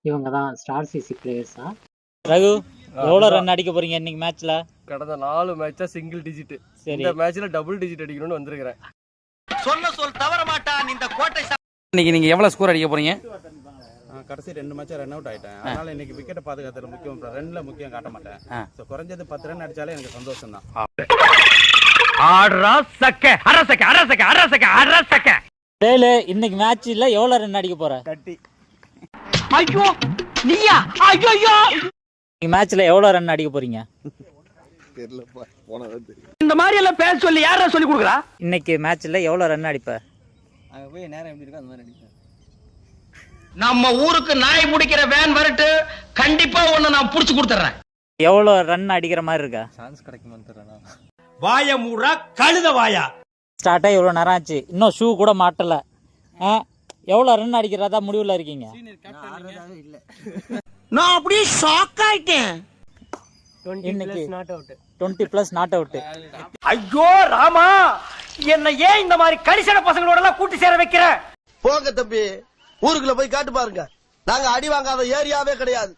இவங்க தான் star CC பிளேயர்ஸா? Raghu எவ்வளவு ரன் அடிக்க போறீங்க இன்னைக்கு மேட்ச்ல? கடந்த 4 மேட்சா சிங்கிள் டிஜிட். இந்த மேட்ச்ல டபுள் டிஜிட் அடிக்கணும்னு வந்திருக்கிறேன். சொல் தவற மாட்டான் இந்த கோட்டை. இன்னைக்கு நீங்க எவ்வளவு ஸ்கோர் அடிக்க போறீங்க? கடைசி 2 மேட்சா ரன் அவுட் ஆயிட்டேன். அதனால இன்னைக்கு விக்கெட் பாதுகாத்துல முக்கியம், ரன்ல முக்கியம் காட்ட மாட்டேன். சோ குறைஞ்சது 10 ரன் அடிச்சாலே எனக்கு சந்தோஷம் தான். டேலு இன்னைக்கு மேட்ச்ல எவ்வளவு ரன் அடிக்க போற? ஐயோ நீயா? ஐயோ இன்னைக்கு மேட்ச்ல எவ்வளவு ரன் அடிக்க போறீங்க? இந்த மாதிரி எல்லாம் பேச சொல்லி யாரா சொல்லி கொடுக்குறா? இன்னைக்கு மேட்ச்ல எவ்வளவு ரன் அடிப்ப? அங்க போய் நேரம் எப்படி இருக்கோ அந்த மாதிரி அடிப்பேன். நம்ம ஊருக்கு நாய் பிடிக்கிற வேன் வரட்டு, கண்டிப்பா ஒண்ணு நான் புடிச்சு கொடுத்துறேன். எவ்வளவு ரன் அடிக்கிற மாதிரி இருக்கா? சான்ஸ் கிடைக்குமான்னு தெரியல. வாய மூடா கழுத வாயா. ஸ்டார்ட் ஆகி இவ்வளவு நேரம் ஆச்சு, இன்னும் ஷூ கூட மாட்டல. எவ்வளவு ரன் அடிக்கிறதா முடிவுல இருக்கீங்க? நான் அப்படியே ஷாக் ஆயிட்டேன். 20+ நாட் அவுட். ஐயோ ராமா, என்ன ஏன் இந்த மாதிரி கரிசன பசங்களோட எல்லாம் கூட்டி சேர வைக்கிற? போங்க தம்பி, ஊருக்குள்ள போய் காட்டு பாருங்க. நாங்க அடி வாங்காத ஏரியாவே கிடையாது.